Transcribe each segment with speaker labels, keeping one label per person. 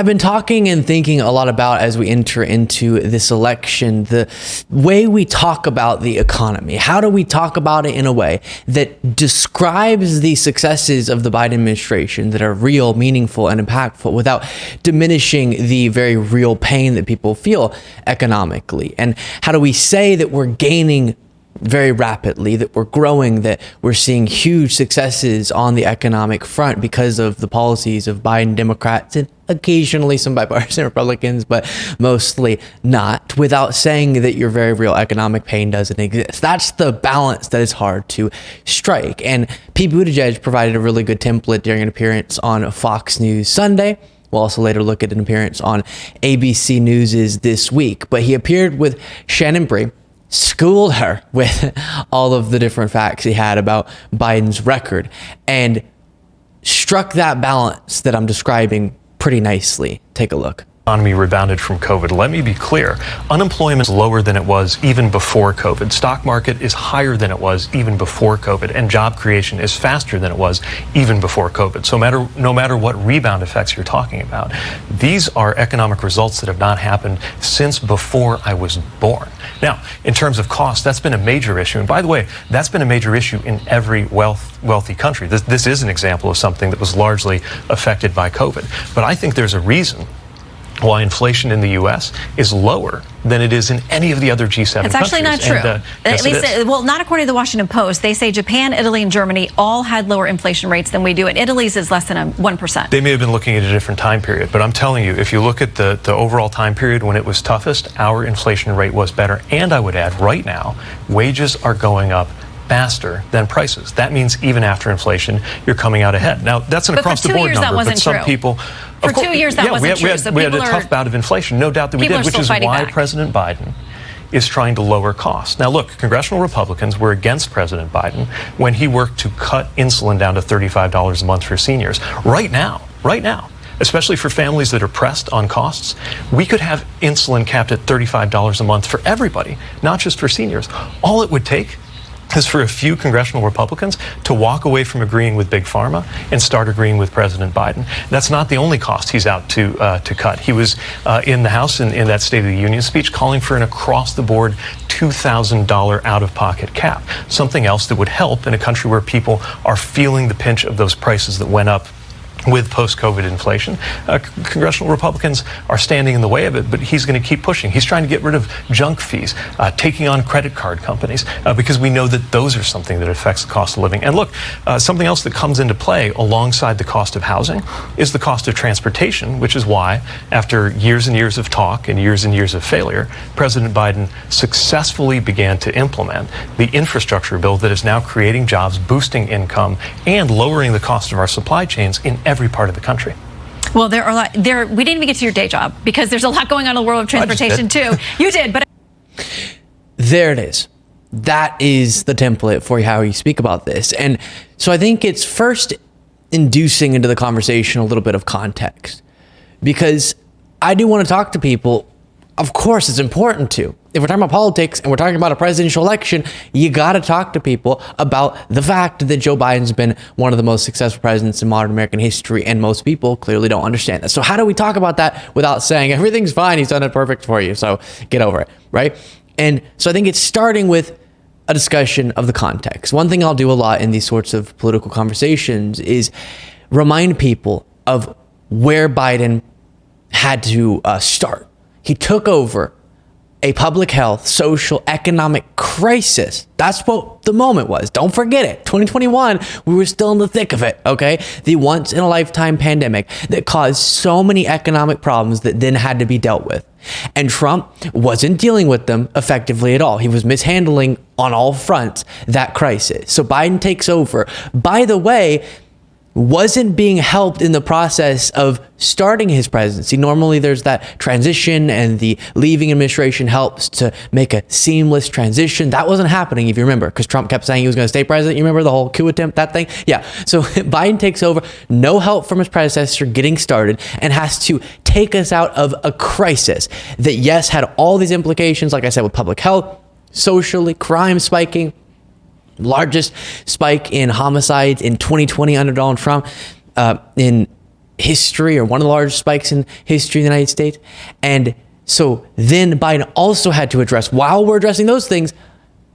Speaker 1: I've been talking and thinking a lot about, as we enter into this election, the way we talk about the economy. How do we talk about it in a way that describes the successes of the Biden administration that are real, meaningful, and impactful without diminishing the very real pain that people feel economically? And how do we say that we're gaining very rapidly, that we're growing, that we're seeing huge successes on the economic front because of the policies of Biden Democrats and occasionally some bipartisan Republicans, but mostly not, without saying that your very real economic pain doesn't exist? That's the balance that is hard to strike. And Pete Buttigieg provided a really good template during an appearance on Fox News Sunday. We'll also later look at an appearance on ABC News' This Week. But he appeared with Shannon Bree, schooled her with all of the different facts he had about Biden's record, and struck that balance that I'm describing pretty nicely. Take a look.
Speaker 2: Economy rebounded from COVID. Let me be clear. Unemployment is lower than it was even before COVID. Stock market is higher than it was even before COVID. And job creation is faster than it was even before COVID. So no matter what rebound effects you're talking about, these are economic results that have not happened since before I was born. Now, in terms of cost, that's been a major issue. And by the way, that's been a major issue in every wealthy country. This is an example of something that was largely affected by COVID. But I think there's a reason why inflation in the U.S. is lower than it is in any of the other G7 countries.
Speaker 3: It's actually not true.
Speaker 2: Yes,
Speaker 3: at least, well, not according to the Washington Post. They say Japan, Italy, and Germany all had lower inflation rates than we do, and Italy's is less than 1%.
Speaker 2: They may have been looking at a different time period, but I'm telling you, if you look at the overall time period when it was toughest, our inflation rate was better. And I would add, right now, wages are going up faster than prices. That means even after inflation, you're coming out ahead. Now, that's an across-the-board number, but some people...
Speaker 3: For 2 years, that wasn't true.
Speaker 2: We had a tough bout of inflation, no doubt that we did, which is why President Biden is trying to lower costs. Now, look, congressional Republicans were against President Biden when he worked to cut insulin down to $35 a month for seniors. Right now, especially for families that are pressed on costs, we could have insulin capped at $35 a month for everybody, not just for seniors. All it would take is for a few congressional Republicans to walk away from agreeing with Big Pharma and start agreeing with President Biden. That's not the only cost he's out to cut. He was in the House in that State of the Union speech calling for an across-the-board $2,000 out-of-pocket cap, something else that would help in a country where people are feeling the pinch of those prices that went up with post-COVID inflation. Congressional Republicans are standing in the way of it, but he's going to keep pushing. He's trying to get rid of junk fees, taking on credit card companies, because we know that those are something that affects the cost of living. And look, something else that comes into play alongside the cost of housing is the cost of transportation, which is why, after years and years of talk and years of failure, President Biden successfully began to implement the infrastructure bill that is now creating jobs, boosting income, and lowering the cost of our supply chains in every part of the country.
Speaker 3: Well, we didn't even get to your day job because there's a lot going on in the world of transportation too. You did, but
Speaker 1: there it is. That is the template for how you speak about this. And so I think it's first inducing into the conversation a little bit of context, because I do want to talk to people. Of course, it's important to. If we're talking about politics and we're talking about a presidential election, you got to talk to people about the fact that Joe Biden's been one of the most successful presidents in modern American history, and most people clearly don't understand that. So how do we talk about that without saying everything's fine, he's done it perfect for you, so get over it, right? And so I think it's starting with a discussion of the context. One thing I'll do a lot in these sorts of political conversations is remind people of where Biden had to start. He took over a public health, social, economic crisis. That's what the moment was. Don't forget it. 2021, we were still in the thick of it, okay? The once-in-a-lifetime pandemic that caused so many economic problems that then had to be dealt with. And Trump wasn't dealing with them effectively at all. He was mishandling on all fronts that crisis. So Biden takes over. By the way, wasn't being helped in the process of starting his presidency. Normally there's that transition and the leaving administration helps to make a seamless transition. That wasn't happening, if you remember, because Trump kept saying he was going to stay president. You remember the whole coup attempt, that thing? Yeah. So Biden takes over, no help from his predecessor getting started, and has to take us out of a crisis that, yes, had all these implications, like I said, with public health, socially, crime spiking, largest spike in homicides in 2020 under Donald Trump in history, or one of the largest spikes in history in the United States. And so then Biden also had to address, while we're addressing those things,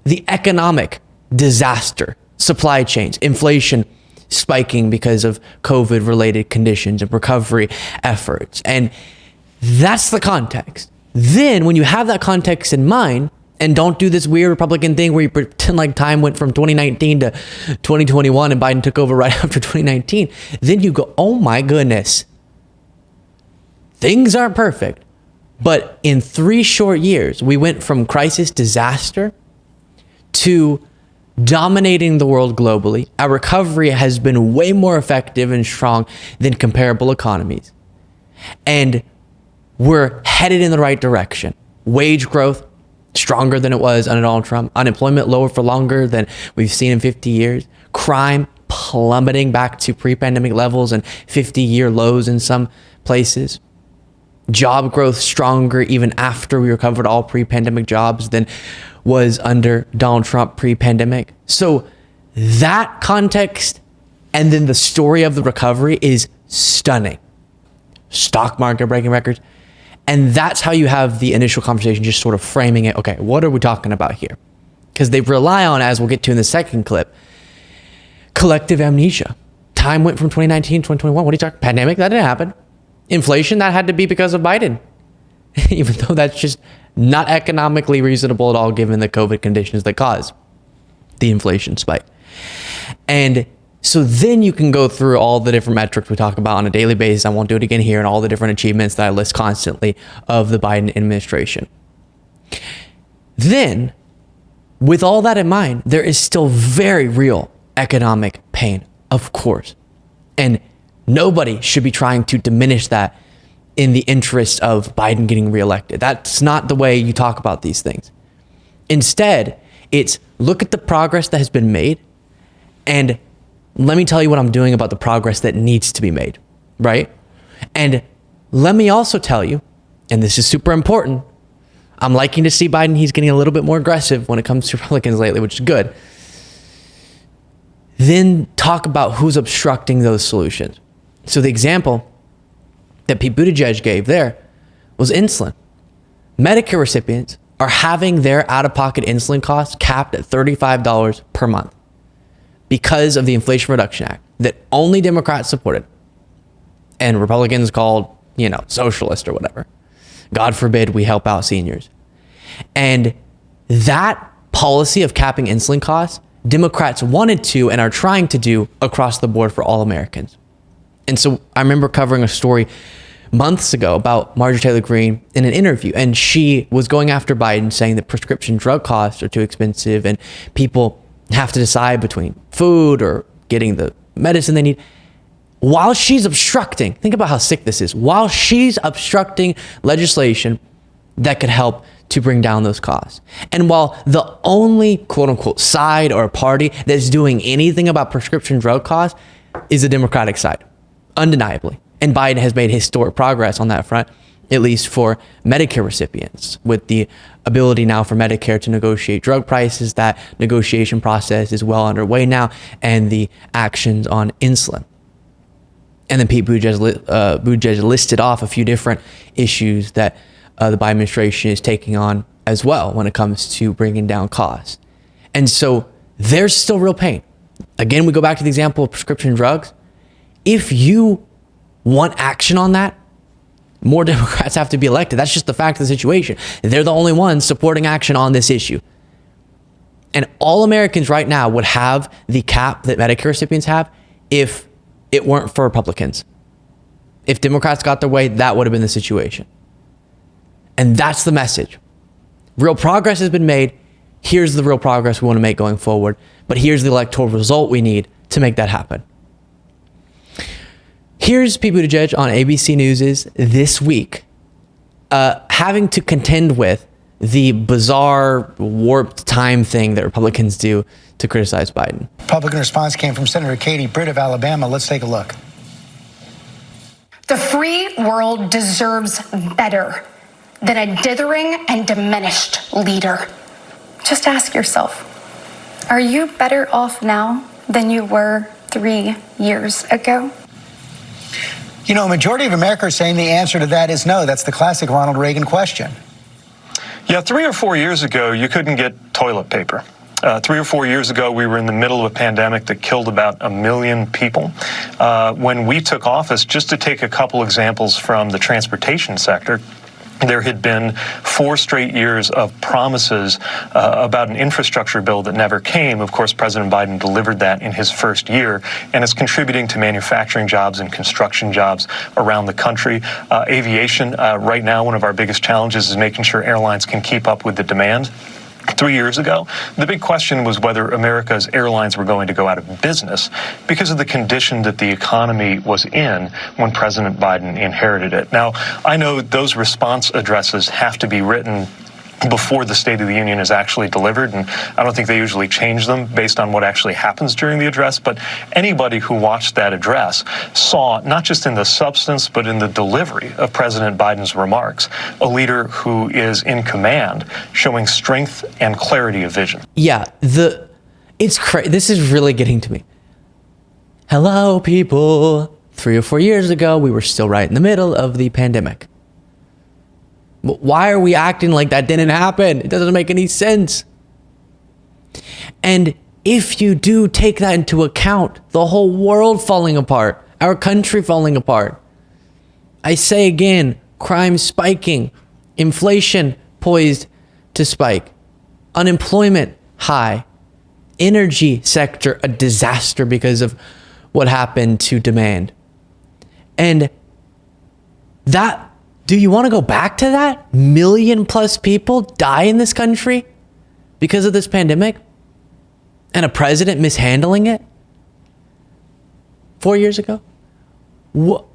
Speaker 1: the economic disaster, supply chains, inflation spiking because of COVID-related conditions and recovery efforts. And that's the context. Then when you have that context in mind, and don't do this weird Republican thing where you pretend like time went from 2019 to 2021 and Biden took over right after 2019, then you go, oh my goodness, things aren't perfect. But in 3 short years, we went from crisis, disaster, to dominating the world globally. Our recovery has been way more effective and strong than comparable economies. And we're headed in the right direction. Wage growth, stronger than it was under Donald Trump. Unemployment lower for longer than we've seen in 50 years. Crime plummeting back to pre-pandemic levels and 50-year lows in some places. Job growth stronger even after we recovered all pre-pandemic jobs than was under Donald Trump pre-pandemic. So that context and then the story of the recovery is stunning. Stock market breaking records. And that's how you have the initial conversation, just sort of framing it. Okay, what are we talking about here? Because they rely on, as we'll get to in the second clip, collective amnesia. Time went from 2019 to 2021. What are you talking? Pandemic? That didn't happen. Inflation? That had to be because of Biden. Even though that's just not economically reasonable at all given the COVID conditions that caused the inflation spike. And so then you can go through all the different metrics we talk about on a daily basis. I won't do it again here, and all the different achievements that I list constantly of the Biden administration. Then, with all that in mind, there is still very real economic pain, of course. And nobody should be trying to diminish that in the interest of Biden getting reelected. That's not the way you talk about these things. Instead, it's look at the progress that has been made, and let me tell you what I'm doing about the progress that needs to be made, right? And let me also tell you, and this is super important, I'm liking to see Biden, he's getting a little bit more aggressive when it comes to Republicans lately, which is good. Then talk about who's obstructing those solutions. So the example that Pete Buttigieg gave there was insulin. Medicare recipients are having their out-of-pocket insulin costs capped at $35 per month because of the Inflation Reduction Act that only Democrats supported and Republicans called, socialist or whatever. God forbid we help out seniors. And that policy of capping insulin costs, Democrats wanted to and are trying to do across the board for all Americans. And so I remember covering a story months ago about Marjorie Taylor Greene in an interview, and she was going after Biden saying that prescription drug costs are too expensive and people have to decide between food or getting the medicine they need. While she's obstructing, think about how sick this is, while she's obstructing legislation that could help to bring down those costs. And while the only quote unquote side or party that's doing anything about prescription drug costs is the Democratic side, undeniably. And Biden has made historic progress on that front, at least for Medicare recipients, with the ability now for Medicare to negotiate drug prices. That negotiation process is well underway now, and the actions on insulin. And then Pete Buttigieg listed off a few different issues that the Biden administration is taking on as well when it comes to bringing down costs. And so there's still real pain. Again, we go back to the example of prescription drugs. If you want action on that, more Democrats have to be elected. That's just the fact of the situation. They're the only ones supporting action on this issue. And all Americans right now would have the cap that Medicare recipients have if it weren't for Republicans. If Democrats got their way, that would have been the situation. And that's the message. Real progress has been made. Here's the real progress we want to make going forward. But here's the electoral result we need to make that happen. Here's Pete Buttigieg on ABC News' This Week, having to contend with the bizarre warped time thing that Republicans do to criticize Biden.
Speaker 4: Republican response came from Senator Katie Britt of Alabama. Let's take a look.
Speaker 5: The free world deserves better than a dithering and diminished leader. Just ask yourself, are you better off now than you were 3 years ago?
Speaker 4: You know, a majority of America are saying the answer to that is no. That's the classic Ronald Reagan question.
Speaker 2: Yeah, 3 or 4 years ago, you couldn't get toilet paper. 3 or 4 years ago, we were in the middle of a pandemic that killed about 1 million people. When we took office, just to take a couple examples from the transportation sector, there had been 4 straight years of promises about an infrastructure bill that never came. Of course, President Biden delivered that in his first year, and it's contributing to manufacturing jobs and construction jobs around the country. Aviation, right now, one of our biggest challenges is making sure airlines can keep up with the demand. 3 years ago, the big question was whether America's airlines were going to go out of business because of the condition that the economy was in when President Biden inherited it. Now, I know those response addresses have to be written before the State of the Union is actually delivered, and I don't think they usually change them based on what actually happens during the address, but anybody who watched that address saw, not just in the substance, but in the delivery of President Biden's remarks, a leader who is in command, showing strength and clarity of vision.
Speaker 1: Yeah, this is really getting to me. Hello, people. 3 or 4 years ago, we were still right in the middle of the pandemic. Why are we acting like that didn't happen? It doesn't make any sense. And if you do take that into account, the whole world falling apart, our country falling apart. I say again, crime spiking, inflation poised to spike, unemployment high, energy sector a disaster because of what happened to demand. And that, do you want to go back to that? 1 million plus people die in this country because of this pandemic? And a president mishandling it 4 years ago? What?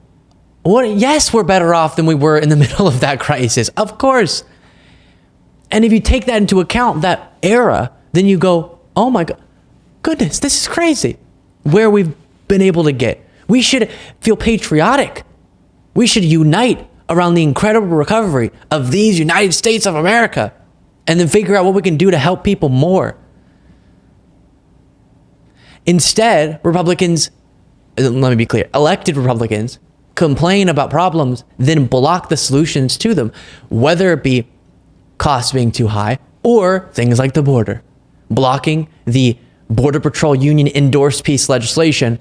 Speaker 1: Yes, we're better off than we were in the middle of that crisis. Of course. And if you take that into account, that era, then you go, oh my goodness, this is crazy. Where we've been able to get. We should feel patriotic. We should unite around the incredible recovery of these United States of America and then figure out what we can do to help people more. Instead, Republicans, let me be clear, elected Republicans complain about problems, then block the solutions to them, whether it be costs being too high or things like the border, blocking the Border Patrol Union endorsed piece legislation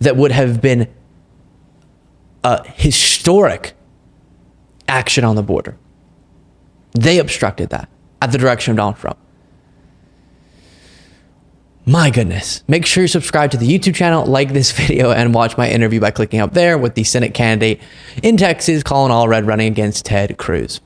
Speaker 1: that would have been a historic action on the border. They obstructed that at the direction of Donald Trump. My goodness. Make sure you subscribe to the YouTube channel, like this video, and watch my interview by clicking up there with the Senate candidate in Texas, Colin Allred, running against Ted Cruz.